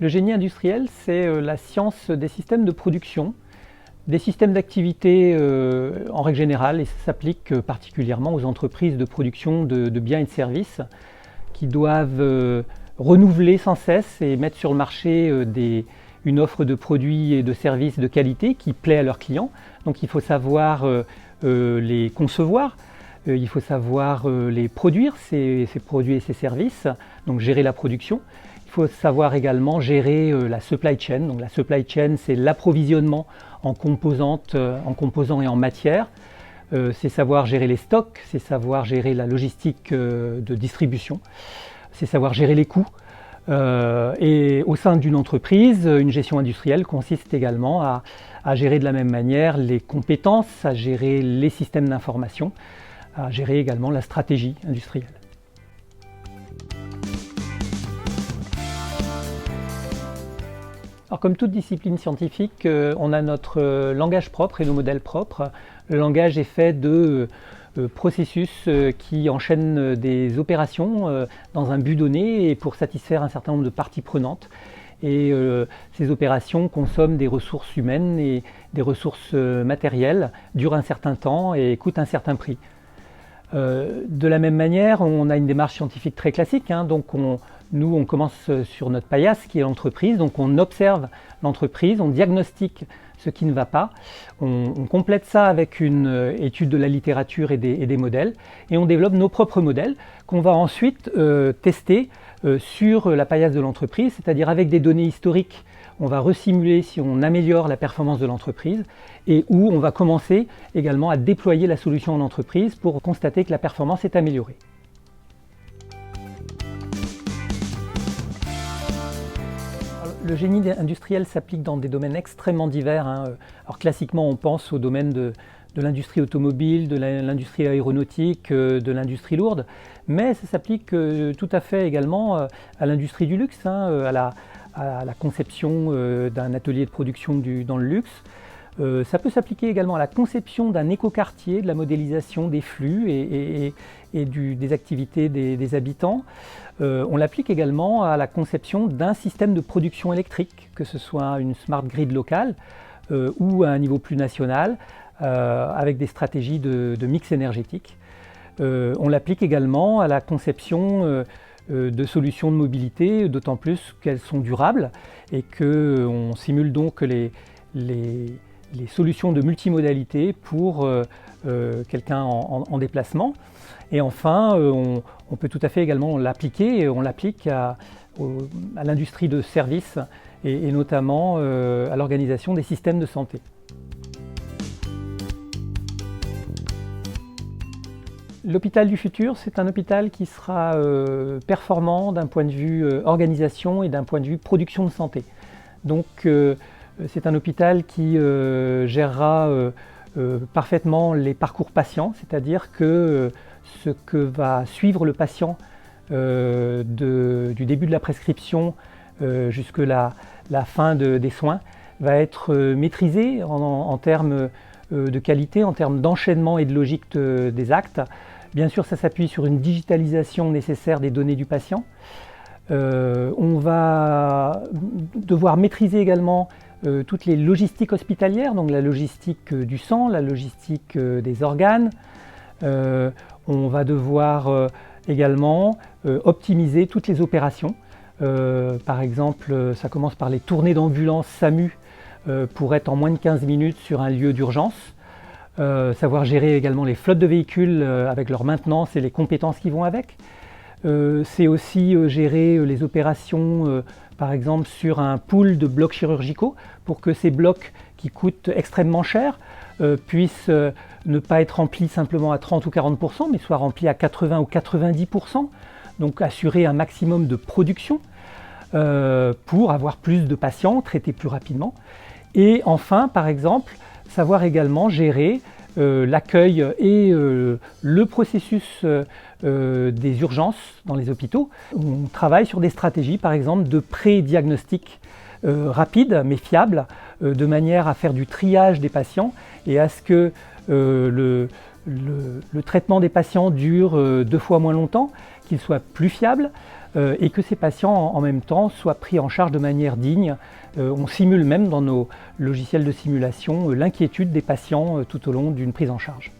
Le génie industriel, c'est la science des systèmes de production, des systèmes d'activité en règle générale, et ça s'applique particulièrement aux entreprises de production de biens et de services qui doivent renouveler sans cesse et mettre sur le marché une offre de produits et de services de qualité qui plaît à leurs clients. Donc il faut savoir les concevoir, il faut savoir les produire, ces produits et ces services, donc gérer la production. Il faut savoir également gérer la supply chain. Donc la supply chain, c'est l'approvisionnement en composants et en matières. C'est savoir gérer les stocks, c'est savoir gérer la logistique de distribution, c'est savoir gérer les coûts. Et au sein d'une entreprise, une gestion industrielle consiste également à gérer de la même manière les compétences, à gérer les systèmes d'information, à gérer également la stratégie industrielle. Alors, comme toute discipline scientifique, on a notre langage propre et nos modèles propres. Le langage est fait de processus qui enchaînent des opérations dans un but donné et pour satisfaire un certain nombre de parties prenantes. Et ces opérations consomment des ressources humaines et des ressources matérielles, durent un certain temps et coûtent un certain prix. De la même manière, on a une démarche scientifique très classique, donc nous on commence sur notre paillasse qui est l'entreprise, donc on observe l'entreprise, on diagnostique ce qui ne va pas, on complète ça avec une étude de la littérature et des modèles, et on développe nos propres modèles qu'on va ensuite tester sur la paillasse de l'entreprise, c'est-à-dire avec des données historiques. On va resimuler si on améliore la performance de l'entreprise et où on va commencer également à déployer la solution en entreprise pour constater que la performance est améliorée. Le génie industriel s'applique dans des domaines extrêmement divers. Alors classiquement, on pense au domaine de l'industrie automobile, de l'industrie aéronautique, de l'industrie lourde, mais ça s'applique tout à fait également à l'industrie du luxe, à la conception d'un atelier de production dans le luxe. Ça peut s'appliquer également à la conception d'un écoquartier, de la modélisation des flux et des activités des habitants. On l'applique également à la conception d'un système de production électrique, que ce soit une smart grid locale ou à un niveau plus national, avec des stratégies de mix énergétique. On l'applique également à la conception de solutions de mobilité, d'autant plus qu'elles sont durables et qu'on simule donc les solutions de multimodalité pour quelqu'un en déplacement. Et enfin, on peut tout à fait également l'appliquer, on l'applique à l'industrie de services et notamment à l'organisation des systèmes de santé. L'hôpital du futur, c'est un hôpital qui sera performant d'un point de vue organisation et d'un point de vue production de santé. Donc c'est un hôpital qui gérera parfaitement les parcours patients, c'est-à-dire que ce que va suivre le patient du début de la prescription jusque la fin des soins va être maîtrisé en termes de qualité, en termes d'enchaînement et de logique des actes. Bien sûr, ça s'appuie sur une digitalisation nécessaire des données du patient. On va devoir maîtriser également toutes les logistiques hospitalières, donc la logistique du sang, la logistique des organes. On va devoir également optimiser toutes les opérations. Par exemple, ça commence par les tournées d'ambulance SAMU pour être en moins de 15 minutes sur un lieu d'urgence. Savoir gérer également les flottes de véhicules avec leur maintenance et les compétences qui vont avec. C'est aussi gérer les opérations, par exemple sur un pool de blocs chirurgicaux pour que ces blocs qui coûtent extrêmement cher puissent ne pas être remplis simplement à 30 ou 40%, mais soient remplis à 80 ou 90%. Donc assurer un maximum de production pour avoir plus de patients, traiter plus rapidement. Et enfin, par exemple, savoir également gérer l'accueil et le processus des urgences dans les hôpitaux. On travaille sur des stratégies, par exemple, de pré-diagnostic rapide mais fiable, de manière à faire du triage des patients et à ce que le traitement des patients dure 2 fois moins longtemps, qu'il soit plus fiable et que ces patients en même temps soient pris en charge de manière digne. On simule même dans nos logiciels de simulation l'inquiétude des patients tout au long d'une prise en charge.